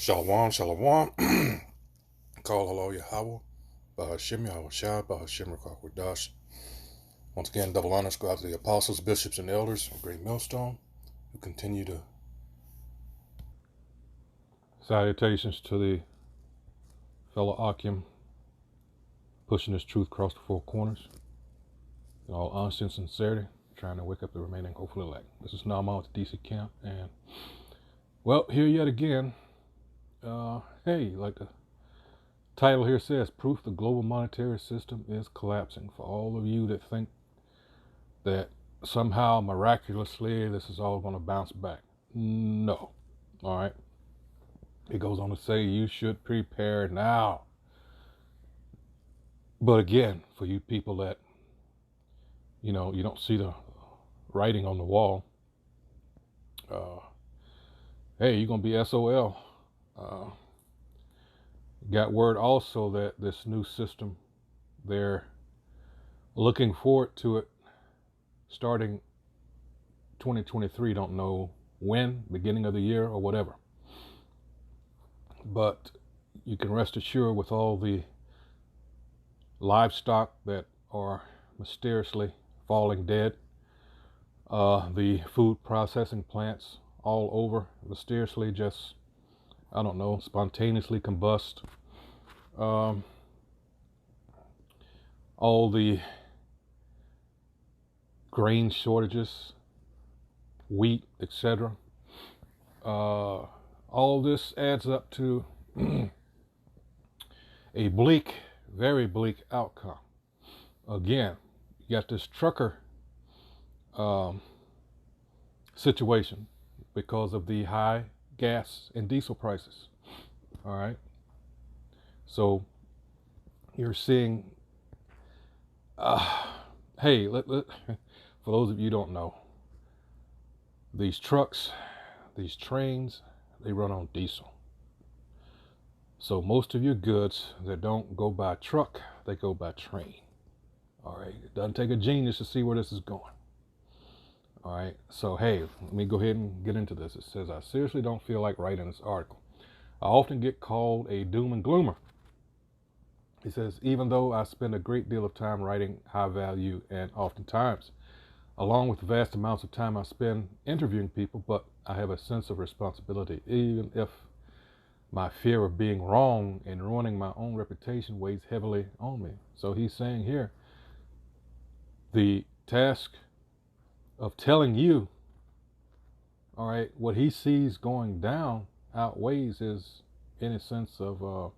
Shalom, shalom. Call hello Yahweh. Bahashim Yahweh Shai, Bahashim Rakakwadash. Once again, double honors go out to the apostles, bishops, and elders of Great Millstone who continue to. Salutations to the fellow Akim pushing this truth across the four corners. In all honesty and sincerity, trying to wake up the remaining hopeful elect. This is Naaman with the DC camp, and well, here yet again. Hey, like the title here says, proof the global monetary system is collapsing. For all of you that think that somehow miraculously this is all going to bounce back. No. All right. It goes on to say you should prepare now. But again, for you people that, you don't see the writing on the wall, hey, you're going to be SOL. Got word also that this new system, they're looking forward to it starting 2023, don't know when, beginning of the year or whatever. But you can rest assured with all the livestock that are mysteriously falling dead, the food processing plants all over mysteriously just, I don't know, spontaneously combust, all the grain shortages, wheat, etc. All this adds up to a bleak, very bleak outcome. Again, you got this trucker situation because of the high gas and diesel prices. All right. So you're seeing, hey, for those of you who don't know, these trucks, these trains, they run on diesel. So most of your goods that don't go by truck, they go by train. All right. It doesn't take a genius to see where this is going. All right. So, hey, let me go ahead and get into this. It says, I seriously don't feel like writing this article. I often get called a doom and gloomer. He says, even though I spend a great deal of time writing high value and oftentimes, along with the vast amounts of time I spend interviewing people, but I have a sense of responsibility, even if my fear of being wrong and ruining my own reputation weighs heavily on me. So he's saying here, the task of telling you, all right, what he sees going down outweighs his, in a sense of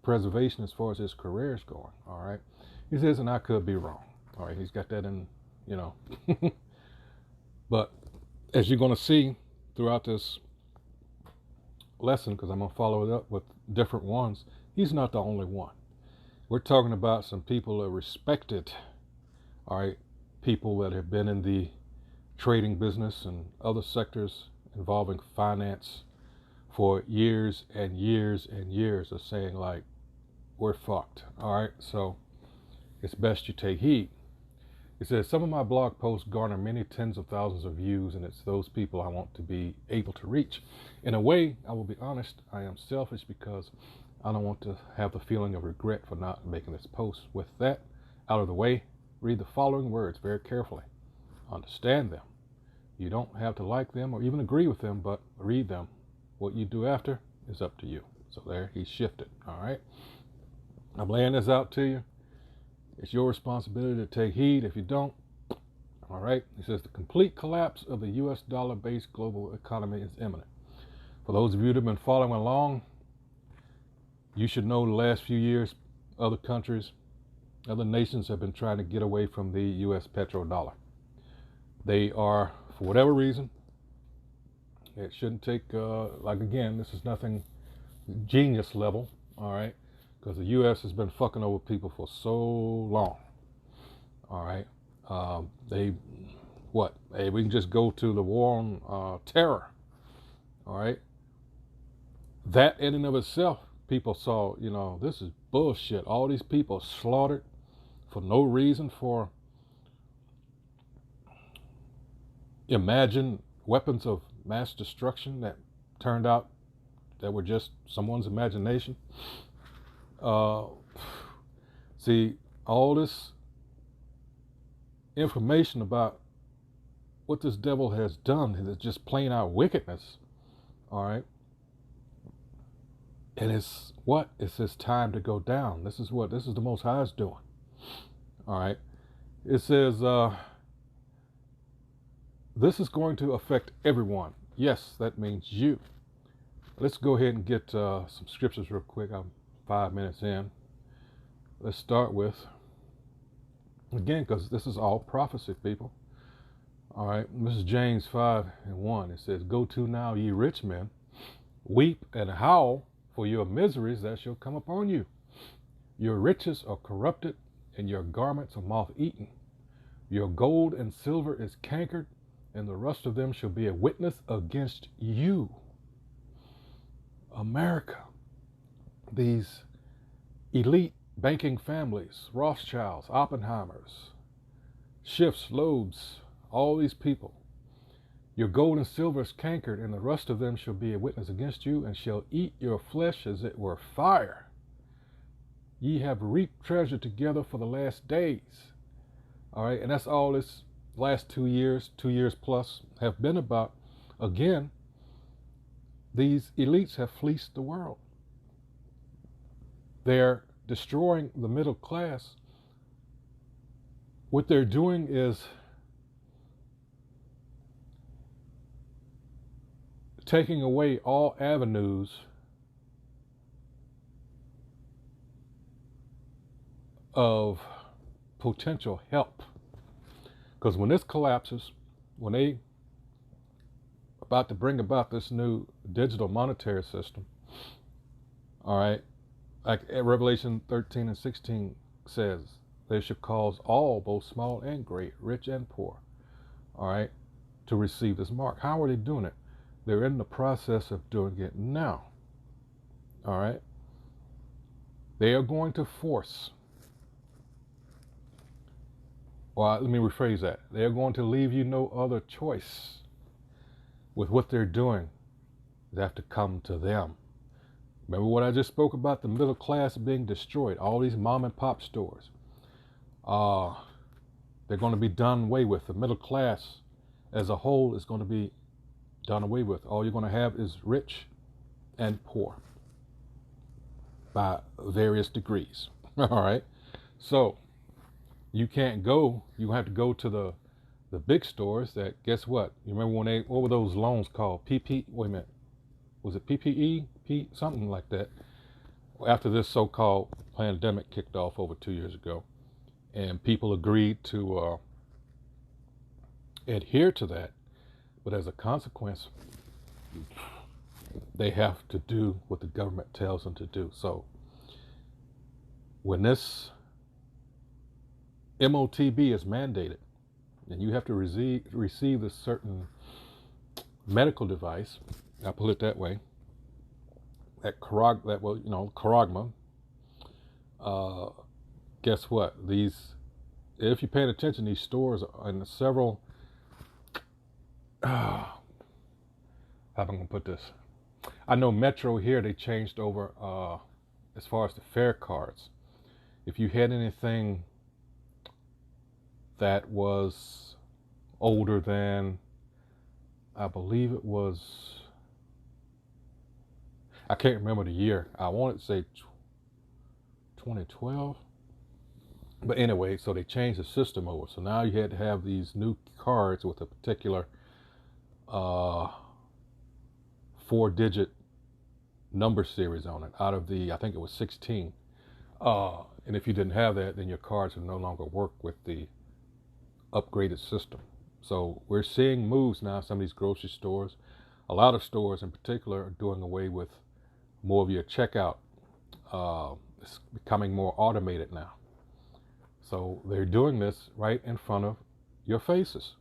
preservation as far as his career is going. All right. He says, and I could be wrong. All right. He's got that in, but as you're going to see throughout this lesson, because I'm going to follow it up with different ones, he's not the only one. We're talking about some people that are respected, all right, people that have been in the trading business and other sectors involving finance for years and years and years, are saying like, we're fucked. All right. So it's best you take heed. It says, some of my blog posts garner many tens of thousands of views, and it's those people I want to be able to reach. In a way, I will be honest, I am selfish because I don't want to have the feeling of regret for not making this post. With that out of the way, read the following words very carefully. Understand them. You don't have to like them or even agree with them, but read them. What you do after is up to you. So there, he shifted. All right. I'm laying this out to you. It's your responsibility to take heed. If you don't, all right. He says the complete collapse of the U.S. dollar-based global economy is imminent. For those of you that have been following along, you should know the last few years, other countries, other nations have been trying to get away from the U.S. petrodollar. They are, for whatever reason, it shouldn't take, like again, this is nothing genius level, all right, because the U.S. has been fucking over people for so long, all right. Hey, we can just go to the war on terror, all right. That in and of itself, people saw, this is bullshit. All these people slaughtered for no reason, for imagined weapons of mass destruction that turned out that were just someone's imagination. Uh, see, all this information about what this devil has done is just plain out wickedness. All right. And it's what? It's his time to go down. This is the Most High's doing. All right. It says, this is going to affect everyone. Yes, that means you. Let's go ahead and get some scriptures real quick. I'm 5 minutes in. Let's start with, again, because this is all prophecy, people. All right. This is James 5:1. It says, go to now, ye rich men, weep and howl for your miseries that shall come upon you. Your riches are corrupted, and your garments are moth-eaten. Your gold and silver is cankered, and the rust of them shall be a witness against you. America, these elite banking families, Rothschilds, Oppenheimers, Schiffs, Loebs, all these people. Your gold and silver is cankered, and the rust of them shall be a witness against you, and shall eat your flesh as it were fire. Ye have reaped treasure together for the last days. All right, and that's all this last 2 years plus, have been about. Again, these elites have fleeced the world. They're destroying the middle class. What they're doing is taking away all avenues of potential help. Because when this collapses, when they about to bring about this new digital monetary system, all right, like Revelation 13 and 16 says, they should cause all, both small and great, rich and poor, all right, to receive this mark. How are they doing it? They're in the process of doing it now, all right. They are going to force, well, let me rephrase that. They're going to leave you no other choice with what they're doing. They have to come to them. Remember what I just spoke about, the middle class being destroyed, all these mom and pop stores. They're going to be done away with. The middle class as a whole is going to be done away with. All you're going to have is rich and poor by various degrees. All right. So you can't go, you have to go to the big stores that, guess what? You remember when what were those loans called? Wait a minute. Was it PPE? Something like that. After this so-called pandemic kicked off over 2 years ago, and people agreed to adhere to that, but as a consequence, they have to do what the government tells them to do. So when this MOTB is mandated, and you have to receive a certain medical device, I'll put it that way, Charagma, guess what? If you're paying attention, these stores are in several, how am I going to put this? I know Metro here, they changed over as far as the fare cards. If you had anything that was older than, I believe it was, I can't remember the year. I wanted to say 2012. But anyway, so they changed the system over. So now you had to have these new cards with a particular 4-digit number series on it out of the, I think it was 16. And if you didn't have that, then your cards would no longer work with the upgraded system. So we're seeing moves now, some of these grocery stores, a lot of stores in particular, are doing away with more of your checkout. It's becoming more automated now. So they're doing this right in front of your faces.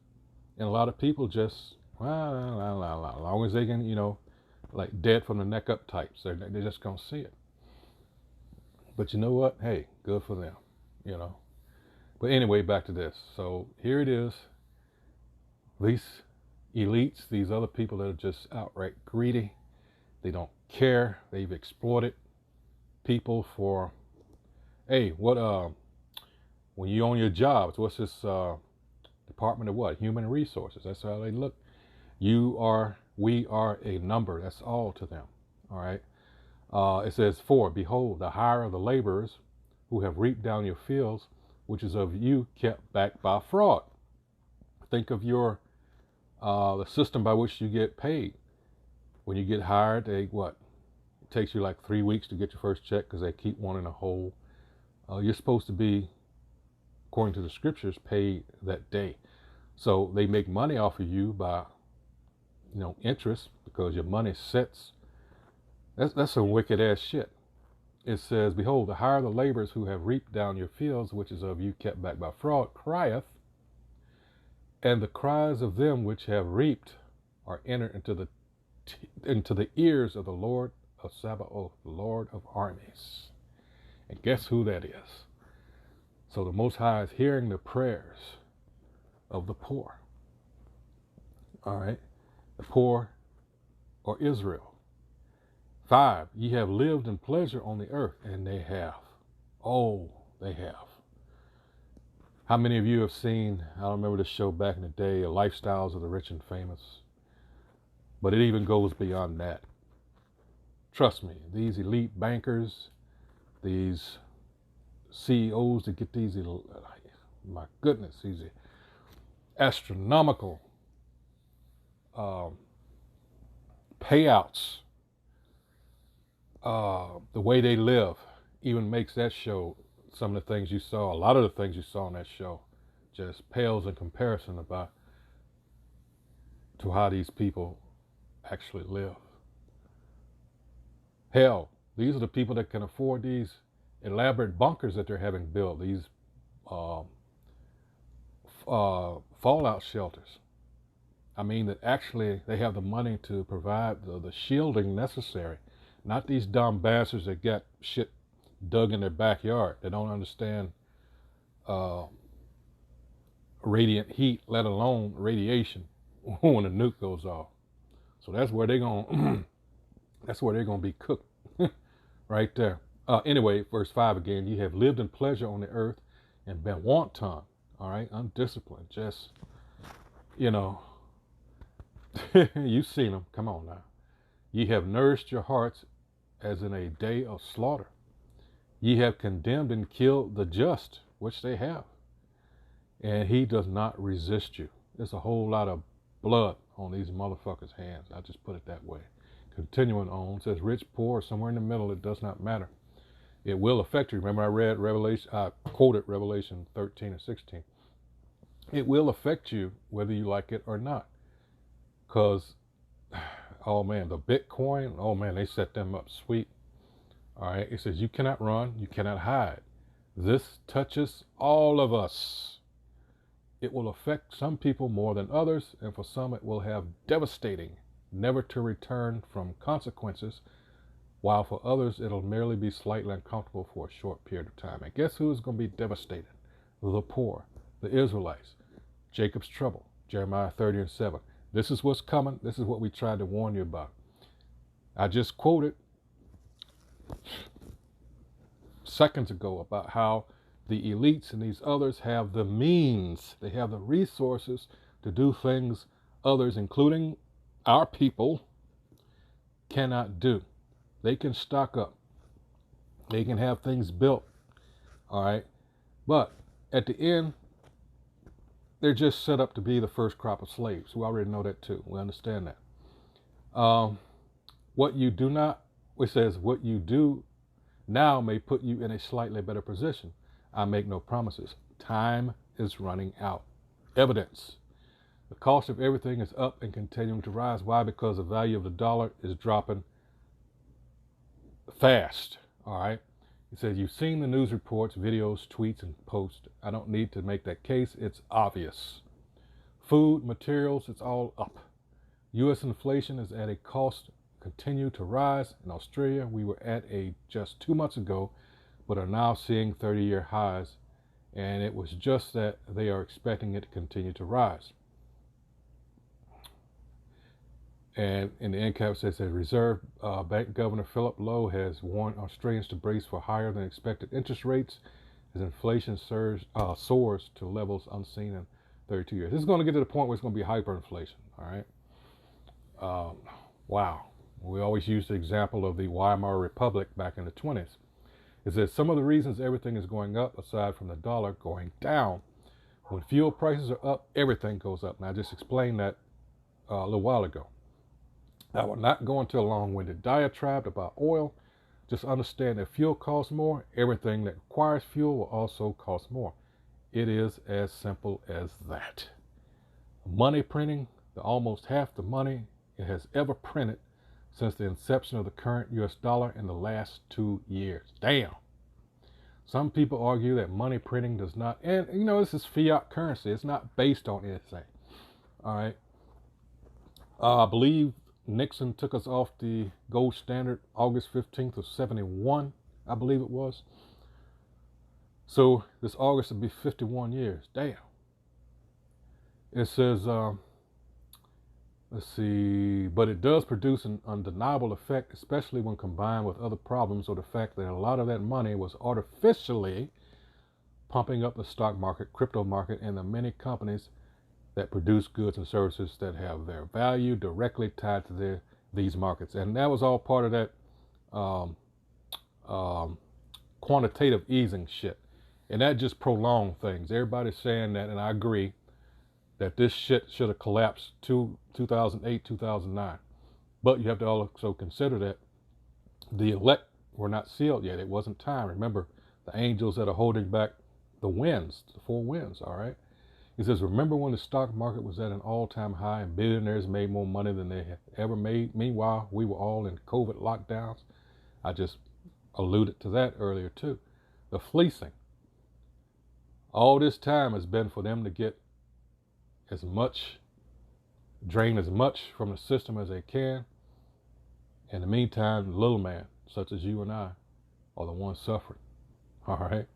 And a lot of people just, as long as they can, like dead from the neck up types, they're just going to see it. But you know what? Hey, good for them, But anyway, back to this. So here it is. These elites, these other people that are just outright greedy, They don't care. They've exploited people for, hey, when you own your jobs, what's this Department of what? Human Resources. That's how they look. We are a number. That's all to them. All right. It says, for, behold, the hire of the laborers who have reaped down your fields, which is of you kept back by fraud. Think of the system by which you get paid. When you get hired, it takes you like 3 weeks to get your first check because they keep one in a hole. You're supposed to be, according to the scriptures, paid that day. So they make money off of you by, interest, because your money sits. That's some wicked ass shit. It says, behold, the hire of the laborers who have reaped down your fields, which is of you kept back by fraud, crieth, and the cries of them which have reaped are entered into the ears of the Lord of Sabaoth, the Lord of armies. And guess who that is? So the Most High is hearing the prayers of the poor. All right. The poor or Israel. 5, ye have lived in pleasure on the earth, and they have. Oh, they have. How many of you have seen, I don't remember the show back in the day, Lifestyles of the Rich and Famous? But it even goes beyond that. Trust me, these elite bankers, these CEOs that get these, my goodness, these astronomical payouts, the way they live even makes that show, some of the things you saw, a lot of the things you saw on that show, just pales in comparison to how these people actually live. Hell, these are the people that can afford these elaborate bunkers that they're having built, these fallout shelters. I mean, that actually they have the money to provide the shielding necessary. Not these dumb bastards that got shit dug in their backyard. They don't understand radiant heat, let alone radiation, when a nuke goes off. So that's where they're gonna be cooked, right there. Anyway, verse 5 again. You have lived in pleasure on the earth and been wanton. All right, undisciplined. Just, you've seen them. Come on now. Ye have nourished your hearts as in a day of slaughter. Ye have condemned and killed the just, which they have, and he does not resist you. There's a whole lot of blood on these motherfuckers' hands. I just put it that way. Continuing on, says rich, poor, somewhere in the middle, it does not matter. It will affect you. Remember I quoted Revelation 13 and 16. It will affect you whether you like it or not. Because, oh man, the Bitcoin, oh man, they set them up sweet. All right, it says you cannot run, you cannot hide. This touches all of us. It will affect some people more than others, and for some it will have devastating, never to return from consequences, while for others it'll merely be slightly uncomfortable for a short period of time. And guess who's going to be devastated? The poor, the Israelites, Jacob's trouble, Jeremiah 30 and 7. This is what's coming. This is what we tried to warn you about. I just quoted seconds ago about how the elites and these others have the means, they have the resources to do things others, including our people, cannot do. They can stock up. They can have things built. All right. But at the end, they're just set up to be the first crop of slaves. We already know that too. We understand that. What you do now may put you in a slightly better position. I make no promises. Time is running out. Evidence. The cost of everything is up and continuing to rise. Why? Because the value of the dollar is dropping fast. All right. It says, you've seen the news reports, videos, tweets, and posts. I don't need to make that case. It's obvious. Food, materials, it's all up. U.S. inflation is at a cost, continue to rise. In Australia, we were at just 2 months ago, but are now seeing 30-year highs. And it was just that they are expecting it to continue to rise. And in the end cap it says that Reserve Bank Governor Philip Lowe has warned Australians to brace for higher than expected interest rates as inflation soars to levels unseen in 32 years. This is going to get to the point where it's going to be hyperinflation. All right. Wow. We always use the example of the Weimar Republic back in the 20s. Is that some of the reasons everything is going up, aside from the dollar going down? When fuel prices are up, everything goes up. And I just explained that a little while ago. I will not go into a long-winded diatribe about oil. Just understand that fuel costs more. Everything that requires fuel will also cost more. It is as simple as that. Money printing, almost half the money it has ever printed since the inception of the current US dollar in the last 2 years. Damn. Some people argue that money printing does not, and this is fiat currency. It's not based on anything. All right. I believe Nixon took us off the gold standard August 15th of 71, I believe it was. So this August will be 51 years. Damn. It says, let's see, but it does produce an undeniable effect, especially when combined with other problems or the fact that a lot of that money was artificially pumping up the stock market, crypto market, and the many companies that produce goods and services that have their value directly tied to these markets. And that was all part of that quantitative easing shit. And that just prolonged things. Everybody's saying that, and I agree, that this shit should have collapsed 2008, 2009. But you have to also consider that the elect were not sealed yet. It wasn't time. Remember, the angels that are holding back the winds, the four winds, all right? He says, remember when the stock market was at an all-time high and billionaires made more money than they had ever made? Meanwhile, we were all in COVID lockdowns. I just alluded to that earlier too. The fleecing. All this time has been for them to get drain as much from the system as they can. In the meantime, the little man, such as you and I, are the ones suffering. All right?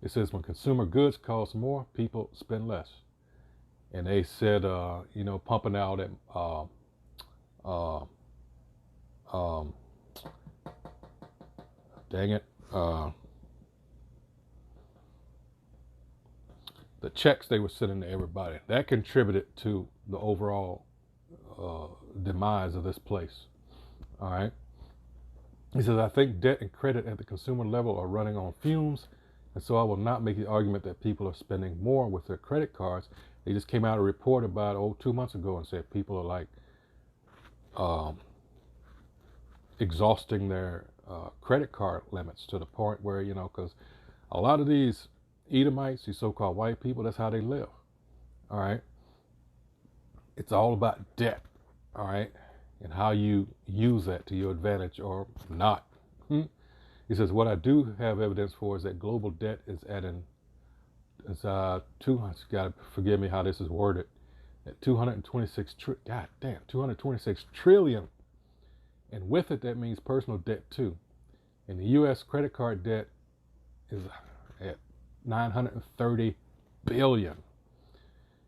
It says when consumer goods cost more, people spend less. And they said, pumping out at the checks they were sending to everybody. That contributed to the overall demise of this place. All right. He says, I think debt and credit at the consumer level are running on fumes. And so I will not make the argument that people are spending more with their credit cards. They just came out a report about 2 months ago and said people are like exhausting their credit card limits to the point where, because a lot of these Edomites, these so-called white people, that's how they live. All right. It's all about debt. All right. And how you use that to your advantage or not. He says, what I do have evidence for is that global debt is at got to forgive me how this is worded, at 226 trillion. And with it, that means personal debt too. And the U.S. credit card debt is at 930 billion.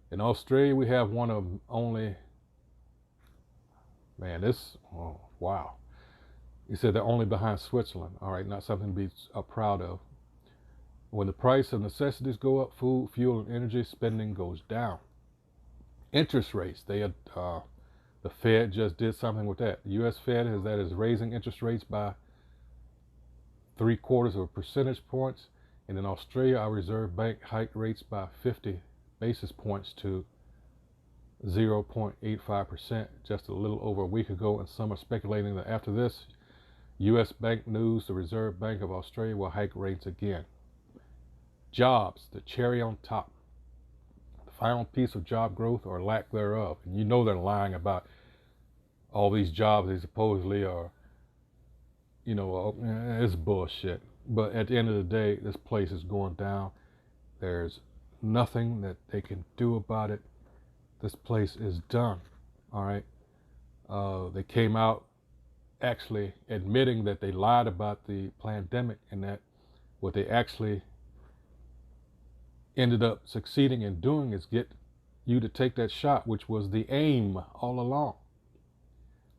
In Australia, we have one of only, wow. He said they're only behind Switzerland. All right, not something to be proud of. When the price of necessities go up, food, fuel, and energy spending goes down. Interest rates, the Fed just did something with that. The U.S. Fed is raising interest rates by 0.75 percentage points. And in Australia, our Reserve Bank hiked rates by 50 basis points to 0.85% just a little over a week ago. And some are speculating that after this, U.S. Bank news, the Reserve Bank of Australia will hike rates again. Jobs, the cherry on top. The final piece of job growth or lack thereof. And they're lying about all these jobs they supposedly are, it's bullshit. But at the end of the day, this place is going down. There's nothing that they can do about it. This place is done. All right. They came out actually admitting that they lied about the pandemic and that what they actually ended up succeeding in doing is get you to take that shot, which was the aim all along.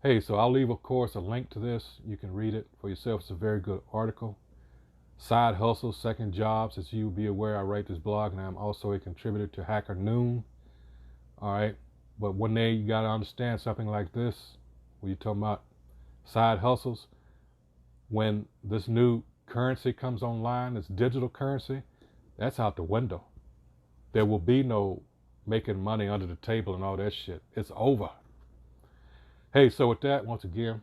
Hey, so I'll leave, of course, a link to this. You can read it for yourself. It's a very good article. Side hustles, second jobs. As you'll be aware, I write this blog, and I'm also a contributor to Hacker Noon. All right. But one day you got to understand something like this. When you're talking about side hustles, when this new currency comes online, this digital currency, that's out the window. There will be no making money under the table and all that shit. It's over. Hey, so with that, once again,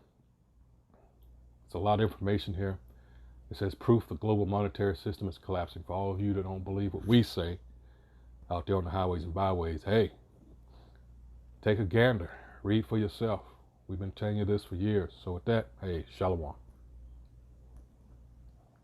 it's a lot of information here. It says proof the global monetary system is collapsing. For all of you that don't believe what we say out there on the highways and byways, hey, take a gander. Read for yourself. We've been telling you this for years. So with that, hey, shalom.